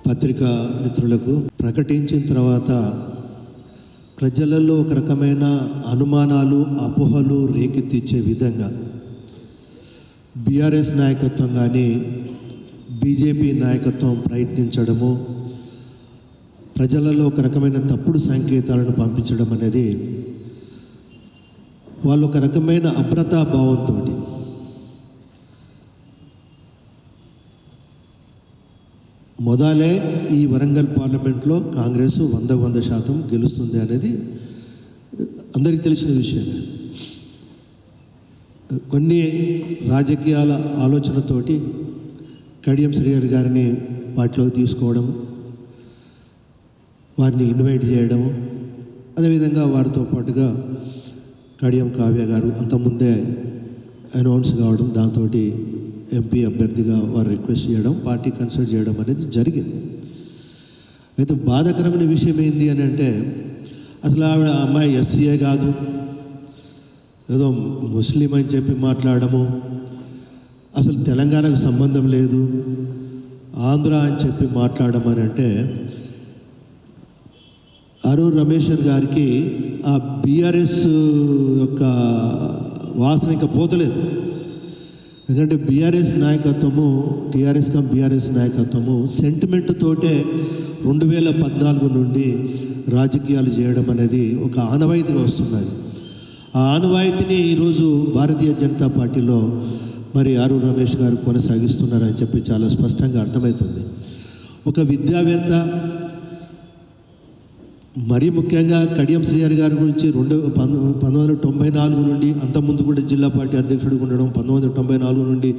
పత్రికా మిత్రులకు ప్రకటించిన తర్వాత ప్రజలలో ఒక రకమైన అనుమానాలు, అపోహలు రేకెత్తించే విధంగా బీఆర్ఎస్ నాయకత్వం కానీ బీజేపీ నాయకత్వం ప్రయత్నించడము, ప్రజలలో ఒక రకమైన తప్పుడు సంకేతాలను పంపించడం అనేది వాళ్ళు ఒక రకమైన అభ్రతాభావంతో మొదలే ఈ వరంగల్ పార్లమెంట్లో కాంగ్రెస్ 100% గెలుస్తుంది అనేది అందరికీ తెలిసిన విషయమే. కొన్ని రాజకీయాల ఆలోచనతోటి కడియం శ్రీహరి గారిని పార్టీలోకి తీసుకోవడం, వారిని ఇన్వైట్ చేయడం, అదేవిధంగా వారితో పాటుగా కడియం కావ్య గారు అంతకుముందే అనౌన్స్ కావడం, దాంతో ఎంపీ అభ్యర్థిగా వారు రిక్వెస్ట్ చేయడం, పార్టీ కన్సల్ట్ చేయడం అనేది జరిగింది. అయితే బాధాకరమైన విషయం ఏంటి అని అంటే, అసలు ఆవిడ అమ్మాయి ఎస్సీఏ కాదు, ఏదో ముస్లిం అని చెప్పి మాట్లాడము, అసలు తెలంగాణకు సంబంధం లేదు, ఆంధ్ర అని చెప్పి మాట్లాడడం అని అంటే అరూర్ రమేష్ గారికి ఆ బీఆర్ఎస్ యొక్క వాసన ఇంకా పోతలేదు. ఎందుకంటే బీఆర్ఎస్ నాయకత్వము, టీఆర్ఎస్ కమ్ బీఆర్ఎస్ నాయకత్వము సెంటిమెంట్ తోటే 2014 నుండి రాజకీయాలు చేయడం అనేది ఒక ఆనవాయితీగా వస్తున్నది. ఆ ఆనవాయితీని ఈరోజు భారతీయ జనతా పార్టీలో మరి అరూర్ రమేష్ గారు కొనసాగిస్తున్నారని చెప్పి చాలా స్పష్టంగా అర్థమవుతుంది. ఒక విద్యావేత్త, మరీ ముఖ్యంగా కడియం శ్రీహరి గారి గురించి 1994 నుండి, అంతకుముందు కూడా జిల్లా పార్టీ అధ్యక్షుడిగా ఉండడం, 1994 నుండి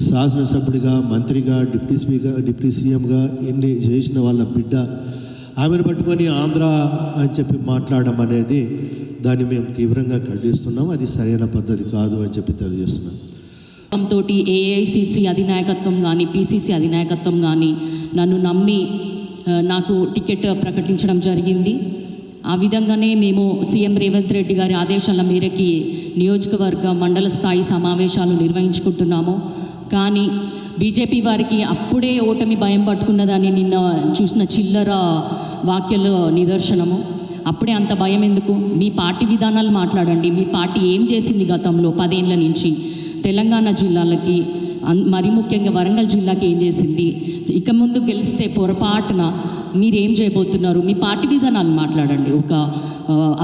శాసనసభ్యుడిగా, మంత్రిగా, డిప్యూటీ సీఎంగా ఇన్ని చేసిన వాళ్ళ బిడ్డ, ఆమెను పట్టుకొని ఆంధ్ర అని చెప్పి మాట్లాడడం అనేది దాన్ని మేము తీవ్రంగా ఖండిస్తున్నాం. అది సరైన పద్ధతి కాదు అని చెప్పి తెలియజేస్తున్నాం. తోటి ఏఐసిసి అధినాయకత్వం కానీ పిసిసి అధినాయకత్వం కానీ నన్ను నమ్మి నాకు టికెట్ ప్రకటించడం జరిగింది. ఆ విధంగానే మేము సీఎం రేవంత్ రెడ్డి గారి ఆదేశాల మేరకి నియోజకవర్గ మండల స్థాయి సమావేశాలు నిర్వహించుకుంటున్నాము. కానీ బీజేపీ వారికి అప్పుడే ఓటమి భయం పట్టుకున్నదని నిన్న చూసిన చిల్లర వాక్యాల నిదర్శనము. అప్పుడే అంత భయం ఎందుకు? మీ పార్టీ విధానాలు మాట్లాడండి. మీ పార్టీ ఏం చేసింది గతంలో 10 ఏళ్ల నుంచి తెలంగాణ జిల్లాలకి, మరి ముఖ్యంగా వరంగల్ జిల్లాకి ఏం చేసింది? ఇక ముందు గెలిస్తే పొరపాటున మీరేం చేయబోతున్నారు? మీ పార్టీ విధానాలు మాట్లాడండి. ఒక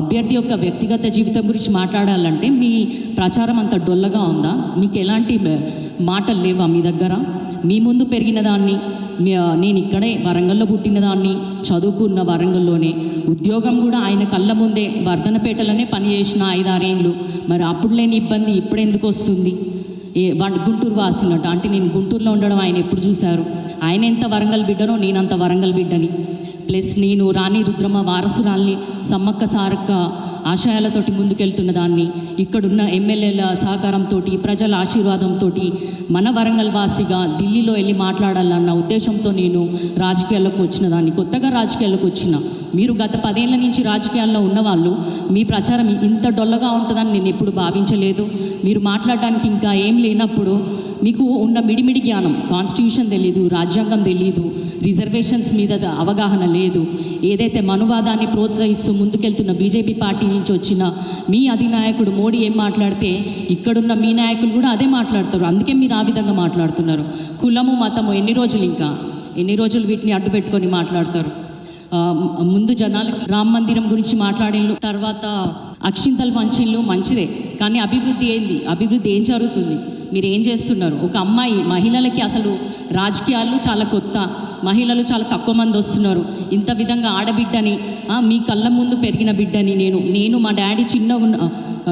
అభ్యర్థి యొక్క వ్యక్తిగత జీవితం గురించి మాట్లాడాలంటే మీ ప్రచారం అంత డొల్లగా ఉందా? మీకు ఎలాంటి మాటలు లేవా మీ దగ్గర? మీ ముందు పెరిగిన దాన్ని, నేను ఇక్కడే వరంగల్లో పుట్టిన దాన్ని, చదువుకున్న వరంగల్లోనే, ఉద్యోగం కూడా ఆయన కళ్ళ ముందే వర్ధనపేటలోనే పనిచేసిన 5-6 ఏళ్ళు. మరి అప్పుడు లేని ఇబ్బంది ఇప్పుడు ఎందుకు వస్తుంది? గుంటూరు వాసినట్టు అంటే నేను గుంటూరులో ఉండడం ఆయన ఎప్పుడు చూశారు? ఆయన ఎంత వరంగల్ బిడ్డనో నేనంత వరంగల్ బిడ్డని. ప్లస్ నేను రాణి రుద్రమ వారసురాల్ని, సమ్మక్క సారక్క ఆశయాలతోటి ముందుకెళ్తున్న దాన్ని, ఇక్కడున్న ఎమ్మెల్యేల సహకారంతో, ప్రజల ఆశీర్వాదంతో మన వరంగల్ వాసిగా ఢిల్లీలో వెళ్ళి మాట్లాడాలన్న ఉద్దేశంతో నేను రాజకీయాల్లోకి వచ్చిన దాన్ని. కొత్తగా రాజకీయాల్లోకి వచ్చిన మీరు గత 10 ఏళ్ల నుంచి రాజకీయాల్లో ఉన్నవాళ్ళు మీ ప్రచారం ఇంత డొల్లగా ఉంటుందని నేను ఎప్పుడు భావించలేదు. మీరు మాట్లాడడానికి ఇంకా ఏం లేనప్పుడు మీకు ఉన్న మిడిమిడి జ్ఞానం, కాన్స్టిట్యూషన్ తెలియదు, రాజ్యాంగం తెలియదు, రిజర్వేషన్స్ మీద అవగాహన లేదు. ఏదైతే మనువాదాన్ని ప్రోత్సహిస్తూ ముందుకెళ్తున్న బీజేపీ పార్టీ నుంచి వచ్చిన మీ అధినాయకుడు మోడీ ఏం మాట్లాడితే ఇక్కడున్న మీ నాయకులు కూడా అదే మాట్లాడతారు. అందుకే మీరు ఆ విధంగా మాట్లాడుతున్నారు. కులము, మతము ఎన్ని రోజులు వీటిని అడ్డు పెట్టుకొని మాట్లాడతారు? ముందు జనాలకి రామ మందిరం గురించి మాట్లాడిళ్ళు, తర్వాత అక్షింతలు పంచిళ్ళు, మంచిదే. కానీ అభివృద్ధి ఏంది? అభివృద్ధి ఏం జరుగుతుంది? మీరు ఏం చేస్తున్నారు? ఒక అమ్మాయి, మహిళలకి అసలు రాజకీయాలు చాలా కొత్త, మహిళలు చాలా తక్కువ మంది వస్తున్నారు. ఇంత విధంగా ఆడబిడ్డని, మీ కళ్ళ ముందు పెరిగిన బిడ్డని నేను మా డాడీ చిన్నగా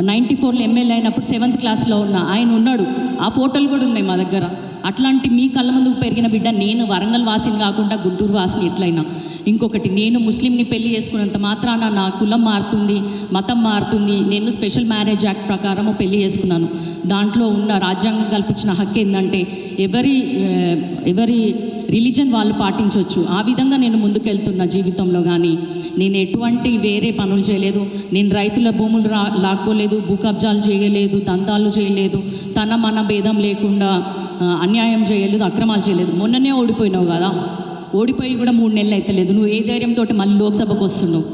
94లో ఎమ్మెల్యే అయినప్పుడు 7th క్లాస్లో ఉన్న ఆయన ఉన్నాడు. ఆ ఫోటోలు కూడా ఉన్నాయి మా దగ్గర. అట్లాంటి మీ కళ్ళ ముందు పెరిగిన బిడ్డ నేను వరంగల్ వాసిని కాకుండా గుంటూరు వాసిని ఎట్లయినా. ఇంకొకటి, నేను ముస్లింని పెళ్లి చేసుకున్నంత మాత్రాన నా కులం మారుతుంది, మతం మారుతుంది? నేను స్పెషల్ మ్యారేజ్ యాక్ట్ ప్రకారము పెళ్లి చేసుకున్నాను. దాంట్లో ఉన్న రాజ్యాంగం కల్పించిన హక్కు ఏంటంటే ఎవరి రిలీజన్ వాళ్ళు పాటించవచ్చు. ఆ విధంగా నేను ముందుకెళ్తున్న జీవితంలో. కానీ నేను ఎటువంటి వేరే పనులు చేయలేదు. నేను రైతుల భూములు లాక్కోలేదు, భూ కబ్జాలు చేయలేదు, దందాలు చేయలేదు, మన భేదం లేకుండా అన్యాయం చేయలేదు, అక్రమాలు చేయలేదు. మొన్ననే ఓడిపోయినావు కదా, ఓడిపోయి కూడా 3 నెలలు అయితే లేదు. నువ్వు ఏ ధైర్యంతో మళ్ళీ లోక్సభకు వస్తున్నావు,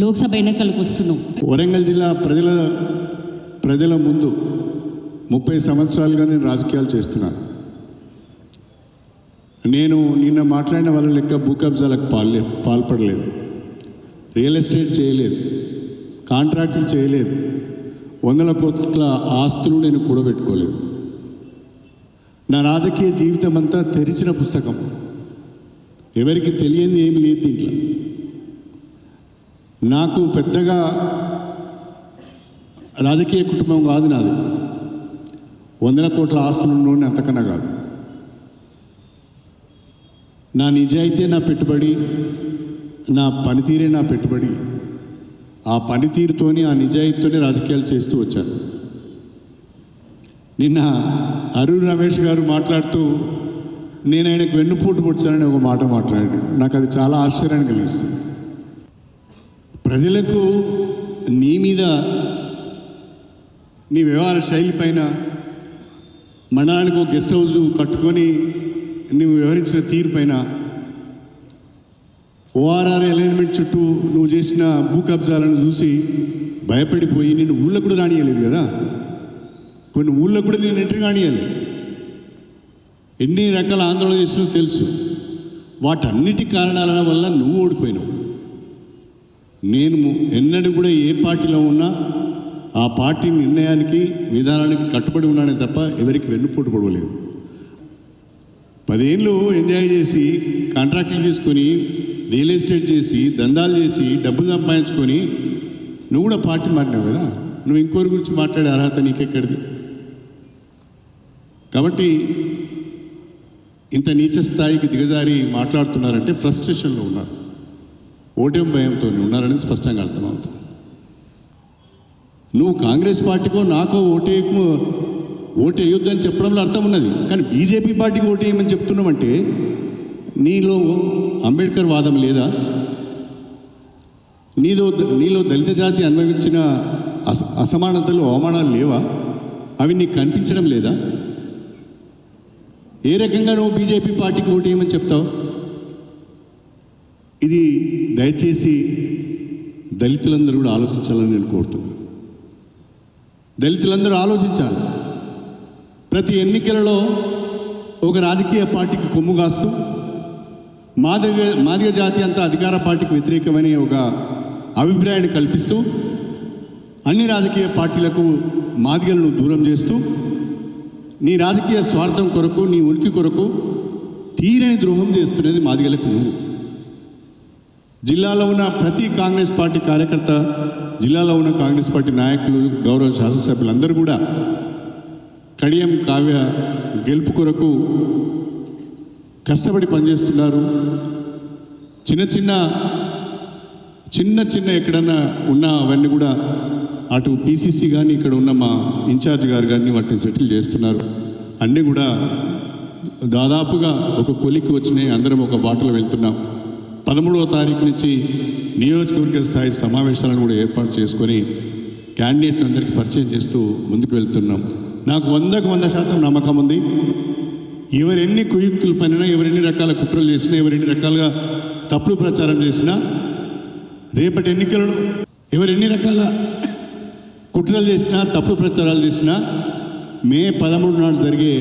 లోక్సభ ఎన్నికలకు వస్తున్నావు? వరంగల్ జిల్లా ప్రజల ముందు 30 సంవత్సరాలుగా నేను రాజకీయాలు చేస్తున్నాను. నేను నిన్న మాట్లాడిన వాళ్ళ లెక్క భూ కబ్జాలకు పాల్పడలేదు, రియల్ ఎస్టేట్ చేయలేదు, కాంట్రాక్టులు చేయలేదు, 100 కోట్ల ఆస్తులు నేను కూడబెట్టుకోలేదు. నా రాజకీయ జీవితం అంతా తెరిచిన పుస్తకం, ఎవరికి తెలియంది ఏమి లేదు దీంట్లో. నాకు పెద్దగా రాజకీయ కుటుంబం కాదు నాది, 100 కోట్ల ఆస్తులు ఉన్నోడిని అంతకన్నా కాదు. నా నిజాయితీ నా పెట్టుబడి, నా పనితీరే నా పెట్టుబడి. ఆ పనితీరుతోని, ఆ నిజాయితీతోనే రాజకీయాలు చేస్తూ వచ్చాను. నిన్న అరుణ్ రమేష్ గారు మాట్లాడుతూ నేను ఆయనకు వెన్నుపోటు పొడిచానని ఒక మాట మాట్లాడాడు. నాకు అది చాలా ఆశ్చర్యాన్ని కలిగిస్తుంది. ప్రజలకు నీ మీద, నీ వ్యవహార శైలి పైన, మండలానికి ఒక గెస్ట్ హౌస్ కట్టుకొని నువ్వు వ్యవహరించిన తీరు పైన, ఓఆర్ఆర్ అలైన్మెంట్ చుట్టూ నువ్వు చేసిన భూ కబ్జాలను చూసి భయపడిపోయి నేను ఊళ్ళో కూడా రానియలేదు కదా, కొన్ని ఊళ్ళో కూడా నేను ఎంట్రీ కానియలేదు. ఎన్ని రకాల ఆందోళన చేసినో తెలుసు. వాటన్నిటి కారణాల వల్ల నువ్వు ఓడిపోయినావు. నేను ఎన్నడూ కూడా ఏ పార్టీలో ఉన్నా ఆ పార్టీ నిర్ణయానికి, విధానానికి కట్టుబడి ఉన్నానే తప్ప ఎవరికి వెన్నుపోటు పడవలేదు. 10 ఏళ్ళు ఎంజాయ్ చేసి, కాంట్రాక్టులు తీసుకొని, రియల్ ఎస్టేట్ చేసి, దందాలు చేసి, డబ్బులు సంపాదించుకొని నువ్వు కూడా పార్టీ మారినావు కదా. నువ్వు ఇంకోరి గురించి మాట్లాడే అర్హత నీకెక్కడిది? కాబట్టి ఇంత నీచ స్థాయికి దిగజారి మాట్లాడుతున్నారంటే ఫ్రస్ట్రేషన్లో ఉన్నారు, ఓటమి భయంతో ఉన్నారని స్పష్టంగా అర్థమవుతుంది. నువ్వు కాంగ్రెస్ పార్టీకో నాకో ఓటు వేయొద్దని చెప్పడంలో అర్థం ఉన్నది. కానీ బీజేపీ పార్టీకి ఓటు వేయమని చెప్తున్నామంటే నీలో అంబేద్కర్ వాదం లేదా? నీలో దళిత జాతి అనుభవించిన అసమానతలు, అవమానాలు లేవా? అవి నీకు కనిపించడం లేదా? ఏ రకంగా నువ్వు బీజేపీ పార్టీకి ఓటు వేయమని చెప్తావు? ఇది దయచేసి దళితులందరూ కూడా ఆలోచించాలని నేను కోరుతున్నాను. దళితులందరూ ఆలోచించాలి. ప్రతి ఎన్నికలలో ఒక రాజకీయ పార్టీకి కొమ్ము కాస్తూ మాదిగ జాతి అంతా అధికార పార్టీకి వ్యతిరేకమని ఒక అభిప్రాయాన్ని కల్పిస్తూ అన్ని రాజకీయ పార్టీలకు మాదిగలను దూరం చేస్తూ నీ రాజకీయ స్వార్థం కొరకు, నీ ఉనికి కొరకు తీరని ద్రోహం చేస్తున్నది మాదిగలకు నువ్వు. జిల్లాలో ఉన్న ప్రతి కాంగ్రెస్ పార్టీ కార్యకర్త, జిల్లాలో ఉన్న కాంగ్రెస్ పార్టీ నాయకులు, గౌరవ శాసనసభ్యులందరూ కూడా కడియం కావ్య గెలుపు కొరకు కష్టపడి పనిచేస్తున్నారు. చిన్న చిన్న ఎక్కడన్నా ఉన్న అవన్నీ కూడా అటు పీసీసీ కానీ, ఇక్కడ ఉన్న మా ఇన్ఛార్జ్ గారు కానీ వాటిని సెటిల్ చేస్తున్నారు. అన్నీ కూడా దాదాపుగా ఒక కొలికి వచ్చినాయి. అందరం ఒక బాటలో వెళ్తున్నాం. 13వ తారీఖు నుంచి నియోజకవర్గ స్థాయి సమావేశాలను కూడా ఏర్పాటు చేసుకొని క్యాండిడేట్ని అందరికీ పరిచయం చేస్తూ ముందుకు వెళ్తున్నాం. నాకు 100కు 100% నమ్మకం ఉంది. ఎవరెన్ని కుయుక్తులు పనినా, ఎవరెన్ని రకాల కుట్రలు చేసినా, ఎవరెన్ని రకాలుగా తప్పుడు ప్రచారం చేసినా, రేపటి ఎన్నికలలో ఎవరెన్ని రకాల కుట్రలు చేసినా, తప్పుడు ప్రచారాలు చేసినా, మే 13 నాడు జరిగే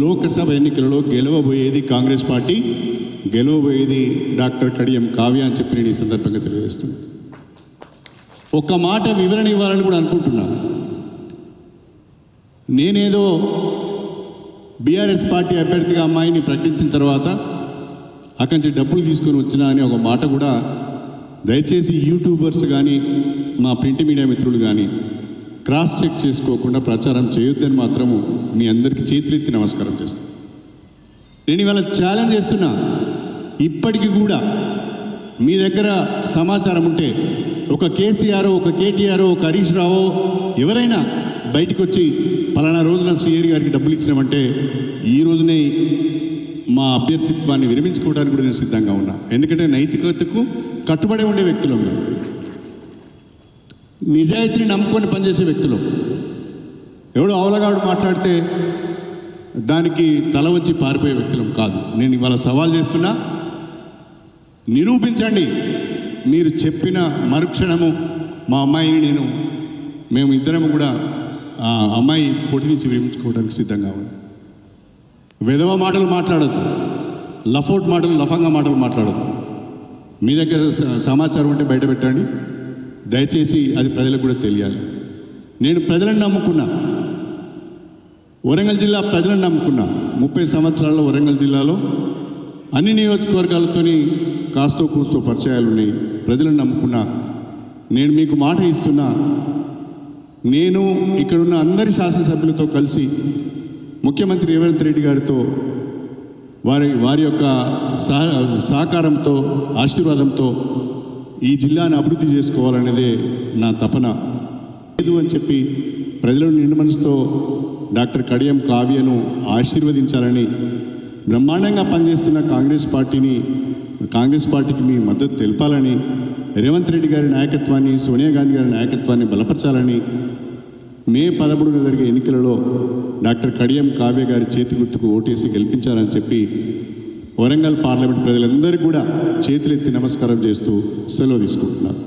లోక్సభ ఎన్నికలలో గెలవబోయేది కాంగ్రెస్ పార్టీ, గెలవబోయేది డాక్టర్ కడియం కావ్య అని చెప్పి నేను ఈ సందర్భంగా తెలియజేస్తున్నాను. ఒక్క మాట వివరణ ఇవ్వాలని కూడా అనుకుంటున్నాను. నేనేదో బీఆర్ఎస్ పార్టీ అభ్యర్థిగా అమ్మాయిని ప్రకటించిన తర్వాత అక్కడి నుంచి డబ్బులు తీసుకొని వచ్చినా అని ఒక మాట కూడా దయచేసి యూట్యూబర్స్ కానీ, మా ప్రింట్ మీడియా మిత్రులు కానీ క్రాస్ చెక్ చేసుకోకుండా ప్రచారం చేయొద్దని మాత్రము మీ అందరికీ చేతులెత్తి నమస్కారం చేస్తాను. నేను ఇవాళ ఛాలెంజ్ చేస్తున్నా. ఇప్పటికీ కూడా మీ దగ్గర సమాచారం ఉంటే ఒక కేసీఆర్, ఒక కేటీఆర్, ఒక హరీష్ రావు ఎవరైనా బయటకు వచ్చి పలానా రోజున శ్రీహరి గారికి డబ్బులు ఇచ్చినామంటే ఈ రోజునే మా అభ్యర్థిత్వాన్ని విరమించుకోవడానికి కూడా నేను సిద్ధంగా ఉన్నా. ఎందుకంటే నైతికతకు కట్టుబడి ఉండే వ్యక్తులు, నిజాయితీని నమ్ముకొని పనిచేసే వ్యక్తులు. ఎవడో అవలగాడు మాట్లాడితే దానికి తల వంచి పారిపోయే వ్యక్తులం కాదు. నేను ఇవాళ సవాల్ చేస్తున్నా. నిరూపించండి. మీరు చెప్పిన మరుక్షణము మా అమ్మాయిని మేము ఇద్దరము కూడా ఆ అమ్మాయి పొట్టి నుంచి విరమించుకోవడానికి సిద్ధంగా ఉంది. విధవ మాటలు మాట్లాడద్దు, లఫోట్ మాటలు, లఫంగా మాటలు మాట్లాడద్దు. మీ దగ్గర సమాచారం ఉంటే బయట పెట్టండి. దయచేసి అది ప్రజలకు కూడా తెలియాలి. నేను ప్రజలను నమ్ముకున్నా, వరంగల్ జిల్లా ప్రజలను నమ్ముకున్నా. 30 సంవత్సరాల్లో వరంగల్ జిల్లాలో అన్ని నియోజకవర్గాలతోని కాస్తో కూస్తో పరిచయాలు ఉన్నాయి. ప్రజలను నమ్ముకున్నా. నేను మీకు మాట ఇస్తున్నా, నేను ఇక్కడున్న అందరి శాసనసభ్యులతో కలిసి ముఖ్యమంత్రి రేవంత్ రెడ్డి గారితో వారి యొక్క సహకారంతో, ఆశీర్వాదంతో ఈ జిల్లాను అభివృద్ధి చేసుకోవాలనేదే నా తపన. లేదు అని చెప్పి ప్రజలను నిండు మనసుతో డాక్టర్ కడియం కావ్యను ఆశీర్వదించాలని, బ్రహ్మాండంగా పనిచేస్తున్న కాంగ్రెస్ పార్టీకి మీ మద్దతు తెలపాలని, రేవంత్ రెడ్డి గారి నాయకత్వాన్ని, సోనియా గాంధీ గారి నాయకత్వాన్ని బలపరచాలని, మే 13న జరిగే ఎన్నికలలో డాక్టర్ కడియం కావ్య గారి చేతి గుర్తుకు ఓటేసి గెలిపించాలని చెప్పి వరంగల్ పార్లమెంట్ ప్రజలందరికీ కూడా చేతులెత్తి నమస్కారం చేస్తూ సెలవు తీసుకుంటున్నారు.